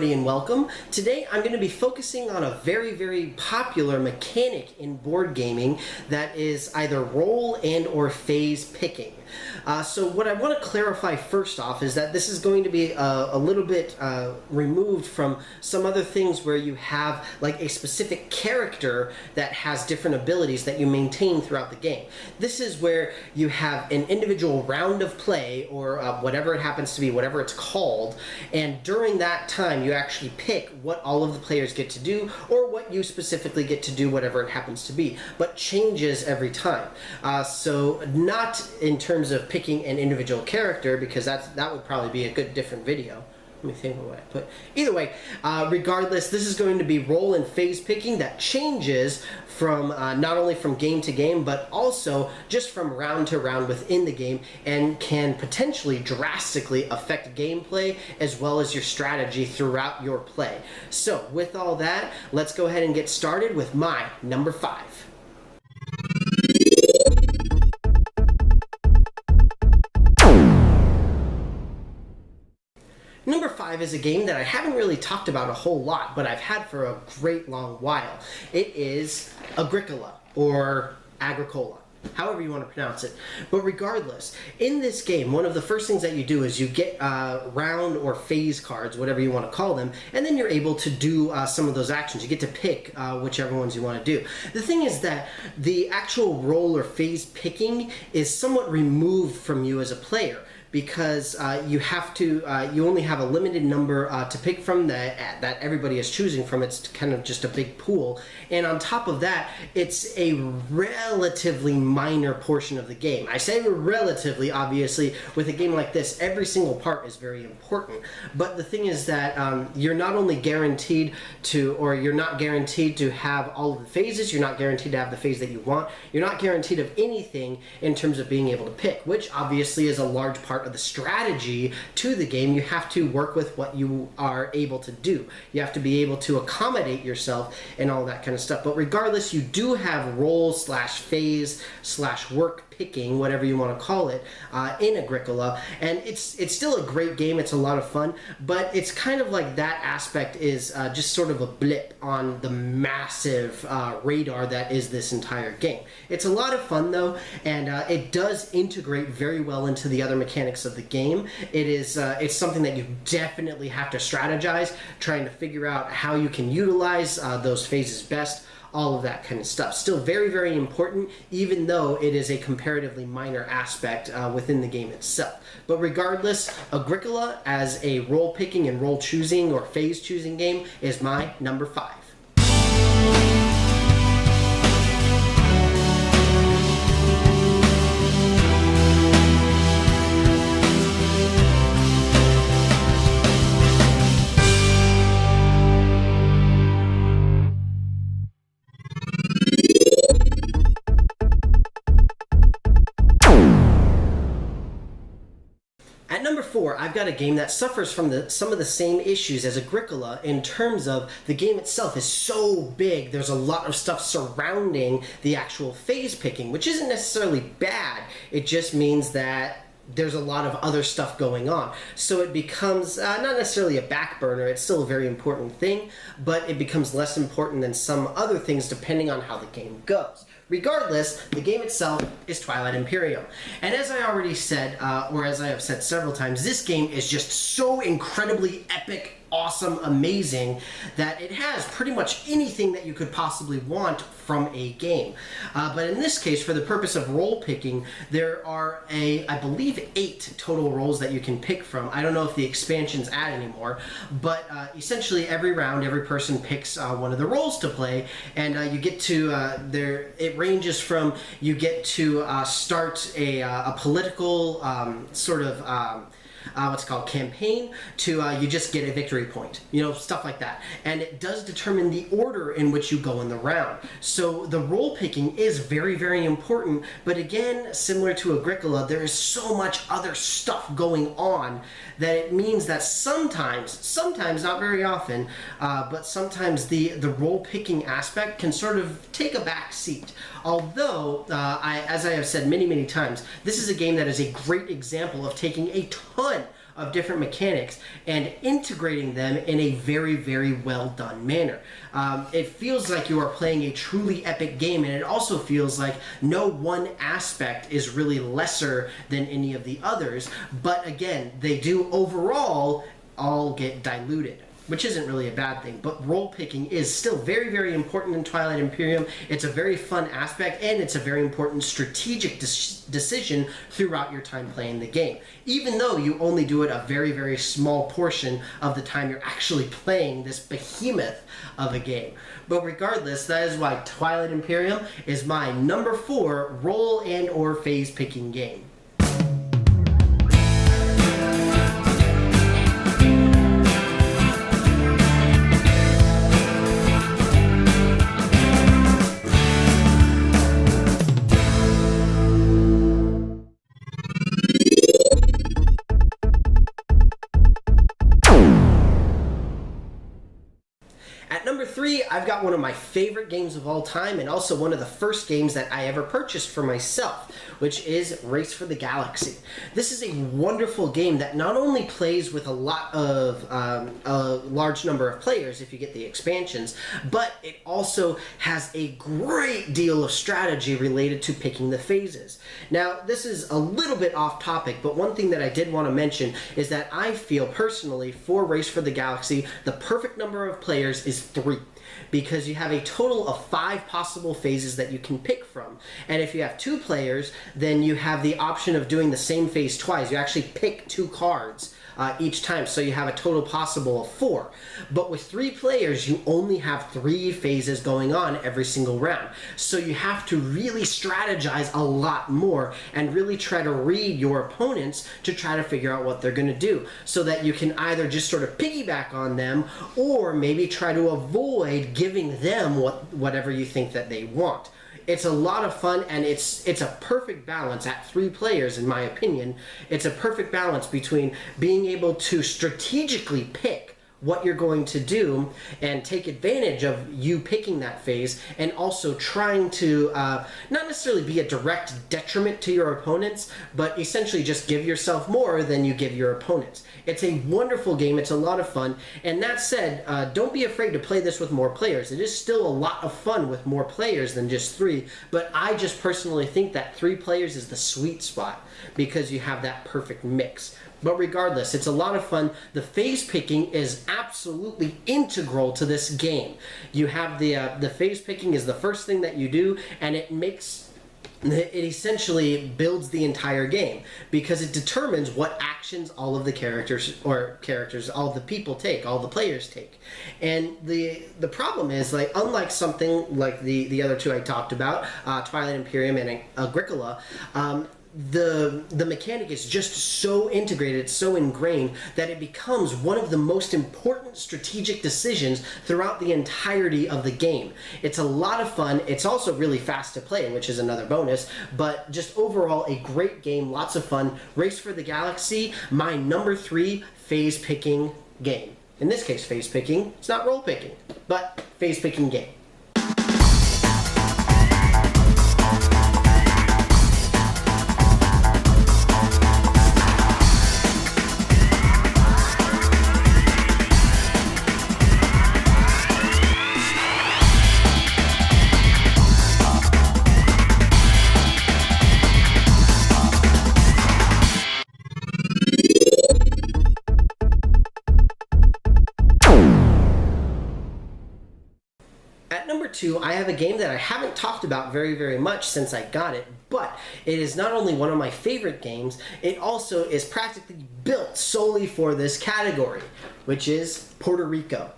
everybody and welcome. Today I'm going to be focusing on a very popular mechanic in board gaming that is either role and or phase picking. So what I want to clarify first off is that this is going to be a little bit removed from some other things where you have like a specific character that has different abilities that you maintain throughout the game. This is where you have an individual round of play or whatever it happens to be, whatever it's called, and during that time you actually pick what all of the players get to do or what you specifically get to do, whatever it happens to be, but changes every time. So not in terms of picking an individual character, because that would probably be a good different video. Let me think of what I put. Either way, regardless, this is going to be role and phase picking that changes from not only from game to game, but also just from round to round within the game, and can potentially drastically affect gameplay as well as your strategy throughout your play. So with all that, let's go ahead and get started with my number 5. Number 5 is a game that I haven't really talked about a whole lot, but I've had for a great long while. It is Agricola, or Agricola, however you want to pronounce it. But regardless, in this game, one of the first things that you do is you get round or phase cards, whatever you want to call them, and then you're able to do some of those actions. You get to pick whichever ones you want to do. The thing is that the actual role or phase picking is somewhat removed from you as a player, because you only have a limited number to pick from that everybody is choosing from. It's kind of just a big pool, and on top of that, it's a relatively minor portion of the game. I say relatively, obviously, with a game like this, every single part is very important, but the thing is that you're not only guaranteed to, or you're not guaranteed to have all of the phases, you're not guaranteed to have the phase that you want, you're not guaranteed of anything in terms of being able to pick, which obviously is a large part of the strategy to the game. You have to work with what you are able to do. You have to be able to accommodate yourself and all that kind of stuff. But regardless, you do have role slash phase slash work picking, whatever you want to call it, in Agricola, and it's still a great game. It's a lot of fun, but it's kind of like that aspect is just sort of a blip on the massive radar that is this entire game. It's a lot of fun though, and it does integrate very well into the other mechanics of the game. It is it's something that you definitely have to strategize, trying to figure out how you can utilize those phases best, all of that kind of stuff. Still very important, even though it is a comparatively minor aspect within the game itself. But regardless, Agricola as a role picking and role choosing or phase choosing game is my number 5. At number 4, I've got a game that suffers from some of the same issues as Agricola in terms of the game itself is so big. There's a lot of stuff surrounding the actual phase picking, which isn't necessarily bad. It just means that there's a lot of other stuff going on. So it becomes not necessarily a back burner. It's still a very important thing, but it becomes less important than some other things depending on how the game goes. Regardless, the game itself is Twilight Imperium. And as I already said, or as I have said several times, this game is just so incredibly epic, awesome, amazing, that it has pretty much anything that you could possibly want from a game. But in this case, for the purpose of role picking, there are I believe 8 total roles that you can pick from. I don't know if the expansions add anymore, but essentially every round, every person picks one of the roles to play, and you get to, it ranges from, you get to start a political sort of what's called campaign, to you just get a victory point, you know, stuff like that. And it does determine the order in which you go in the round. So the role picking is very important, but again, similar to Agricola, there is so much other stuff going on that it means that sometimes, not very often, but sometimes the role picking aspect can sort of take a back seat. Although, as I have said many times, this is a game that is a great example of taking a ton of different mechanics and integrating them in a very, very well done manner. It feels like you are playing a truly epic game, and it also feels like no one aspect is really lesser than any of the others, but again, they do overall all get diluted, which isn't really a bad thing. But role picking is still very, very important in Twilight Imperium. It's a very fun aspect, and it's a very important strategic decision throughout your time playing the game, even though you only do it a very, very small portion of the time you're actually playing this behemoth of a game. But regardless, that is why Twilight Imperium is my number 4 role and or phase picking game. At number 3, I've got one of my favorite games of all time, and also one of the first games that I ever purchased for myself, which is Race for the Galaxy. This is a wonderful game that not only plays with a large number of players if you get the expansions, but it also has a great deal of strategy related to picking the phases. Now, this is a little bit off topic, but one thing that I did want to mention is that I feel personally for Race for the Galaxy, the perfect number of players is 3, because you have a total of 5 possible phases that you can pick from. And if you have 2 players, then you have the option of doing the same phase twice. You actually pick 2 cards each time, so you have a total possible of 4. But with 3 players, you only have 3 phases going on every single round. So you have to really strategize a lot more and really try to read your opponents to try to figure out what they're going to do, so that you can either just sort of piggyback on them or maybe try to avoid giving them whatever you think that they want. It's a lot of fun, and it's a perfect balance at 3 players, in my opinion. It's a perfect balance between being able to strategically pick what you're going to do and take advantage of you picking that phase, and also trying to not necessarily be a direct detriment to your opponents, but essentially just give yourself more than you give your opponents. It's a wonderful game. It's a lot of fun. And that said, don't be afraid to play this with more players. It is still a lot of fun with more players than just 3, but I just personally think that 3 players is the sweet spot because you have that perfect mix. But regardless, it's a lot of fun. The phase picking is absolutely integral to this game. You have the phase picking is the first thing that you do, and it essentially builds the entire game, because it determines what actions all of the all of the people take, all the players take. And the problem is, like, unlike something like the other 2 I talked about, Twilight Imperium and Agricola, the mechanic is just so integrated, so ingrained, that it becomes one of the most important strategic decisions throughout the entirety of the game. It's a lot of fun. It's also really fast to play, which is another bonus, but just overall a great game, lots of fun. Race for the Galaxy, my number 3 phase picking game. In this case, phase picking. It's not role picking, but phase picking game. At number 2, I have a game that I haven't talked about very, very much since I got it, but it is not only one of my favorite games, it also is practically built solely for this category, which is Puerto Rico.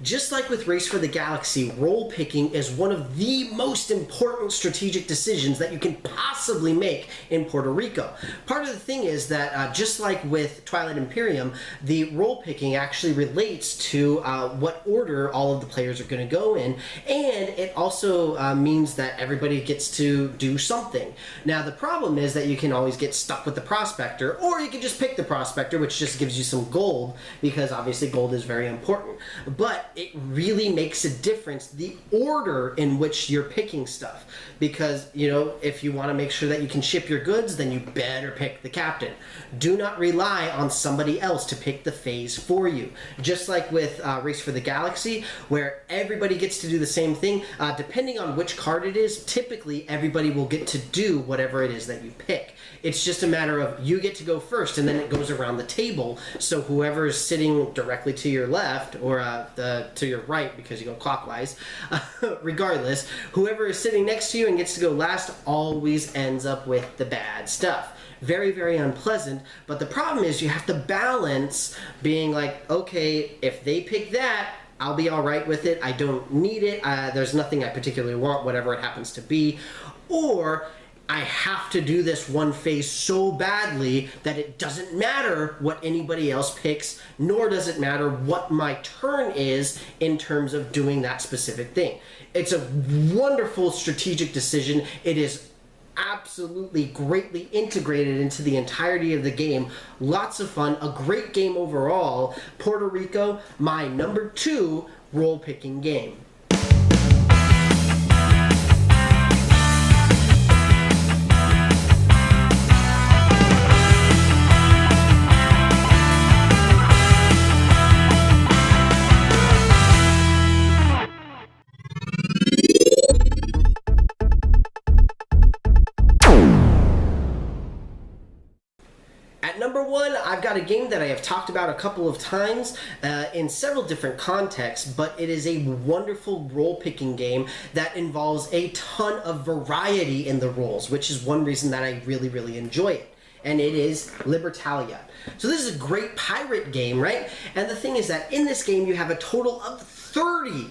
Just like with Race for the Galaxy, role picking is one of the most important strategic decisions that you can possibly make in Puerto Rico. Part of the thing is that just like with Twilight Imperium, the role picking actually relates to what order all of the players are going to go in, and it also means that everybody gets to do something. Now, the problem is that you can always get stuck with the prospector, or you can just pick the prospector, which just gives you some gold, because obviously gold is very important. But it really makes a difference the order in which you're picking stuff. Because, you know, if you want to make sure that you can ship your goods, then you better pick the captain. Do not rely on somebody else to pick the phase for you. Just like with Race for the Galaxy, where everybody gets to do the same thing, depending on which card it is, typically everybody will get to do whatever it is that you pick. It's just a matter of you get to go first, and then it goes around the table. So whoever is sitting directly to your left, or to your right, because you go clockwise, regardless, whoever is sitting next to you and gets to go last always ends up with the bad stuff. Very, very unpleasant, but the problem is you have to balance being like, okay, if they pick that, I'll be all right with it. I don't need it. There's nothing I particularly want, whatever it happens to be. Or I have to do this one phase so badly that it doesn't matter what anybody else picks, nor does it matter what my turn is in terms of doing that specific thing. It's a wonderful strategic decision. It is absolutely greatly integrated into the entirety of the game. Lots of fun. A great game overall. Puerto Rico, my number 2 role-picking game. Number 1, I've got a game that I have talked about a couple of times in several different contexts, but it is a wonderful role-picking game that involves a ton of variety in the roles, which is one reason that I really, really enjoy it. And it is Libertalia. So this is a great pirate game, right? And the thing is that in this game you have a total of 30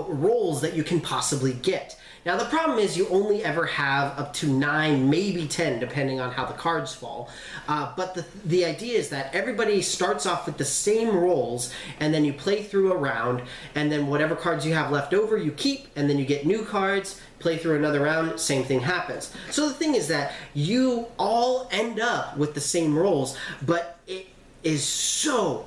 roles that you can possibly get. Now the problem is you only ever have up to 9, maybe 10, depending on how the cards fall. But the idea is that everybody starts off with the same roles, and then you play through a round, and then whatever cards you have left over you keep, and then you get new cards, play through another round, same thing happens. So the thing is that you all end up with the same roles, but it is so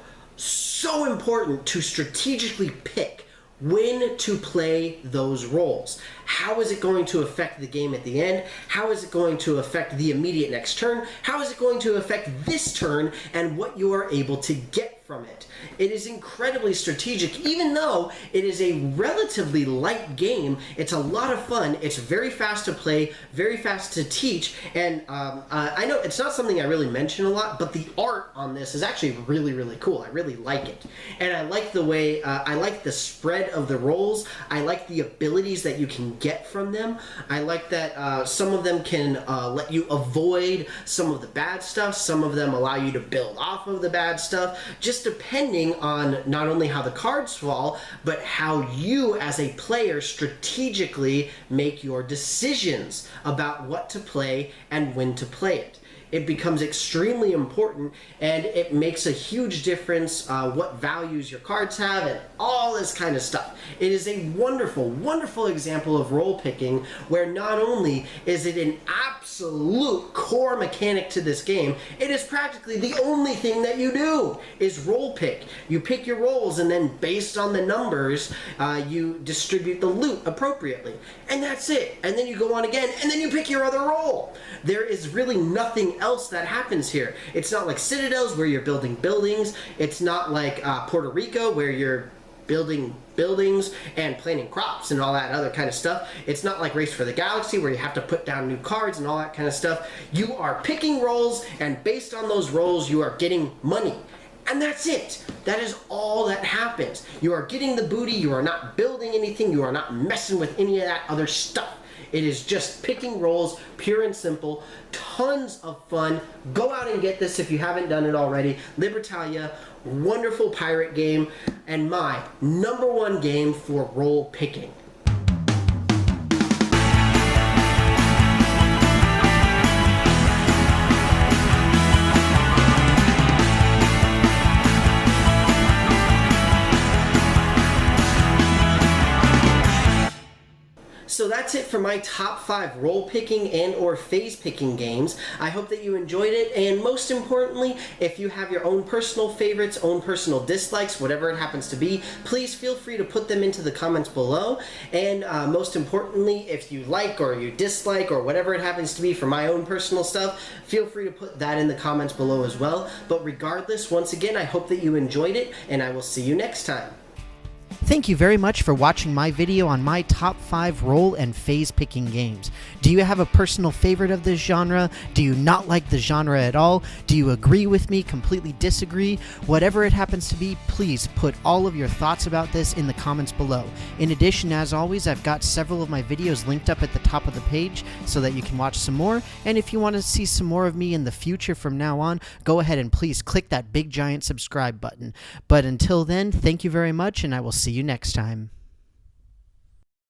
important to strategically pick when to play those roles. How is it going to affect the game at the end? How is it going to affect the immediate next turn? How is it going to affect this turn and what you are able to get from it? It is incredibly strategic, even though it is a relatively light game. It's a lot of fun. It's very fast to play, very fast to teach, and I know it's not something I really mention a lot, but the art on this is actually really, really cool. I really like it. And I like the way, I like the spread of the roles. I like the abilities that you can get from them. I like that some of them can let you avoid some of the bad stuff. Some of them allow you to build off of the bad stuff, just depending on not only how the cards fall, but how you as a player strategically make your decisions about what to play and when to play it. It becomes extremely important, and it makes a huge difference what values your cards have and all this kind of stuff. It is a wonderful, wonderful example of role picking, where not only is it an absolute core mechanic to this game, it is practically the only thing that you do is role pick. You pick your roles, and then based on the numbers, you distribute the loot appropriately. And that's it. And then you go on again, and then you pick your other role. There is really nothing else that happens here. It's not like Citadels where you're building buildings. It's not like Puerto Rico where you're building buildings and planting crops and all that other kind of stuff. It's not like Race for the Galaxy where you have to put down new cards and all that kind of stuff. You are picking roles, and based on those roles you are getting money. And that's it. That is all that happens. You are getting the booty. You are not building anything. You are not messing with any of that other stuff. It is just picking roles, pure and simple. Tons of fun. Go out and get this if you haven't done it already. Libertalia, wonderful pirate game, and my number 1 game for role picking. So that's that's it for my top 5 role picking and or phase picking games. I hope that you enjoyed it, and most importantly, if you have your own personal favorites, own personal dislikes, whatever it happens to be, please feel free to put them into the comments below. And most importantly, if you like or you dislike or whatever it happens to be for my own personal stuff, feel free to put that in the comments below as well. But regardless, once again, I hope that you enjoyed it, and I will see you next time. Thank you very much for watching my video on my top 5 role and phase picking games. Do you have a personal favorite of this genre? Do you not like the genre at all? Do you agree with me, completely disagree? Whatever it happens to be, please put all of your thoughts about this in the comments below. In addition, as always, I've got several of my videos linked up at the top of the page so that you can watch some more. And if you want to see some more of me in the future from now on, go ahead and please click that big giant subscribe button. But until then, thank you very much, and I will see you next time.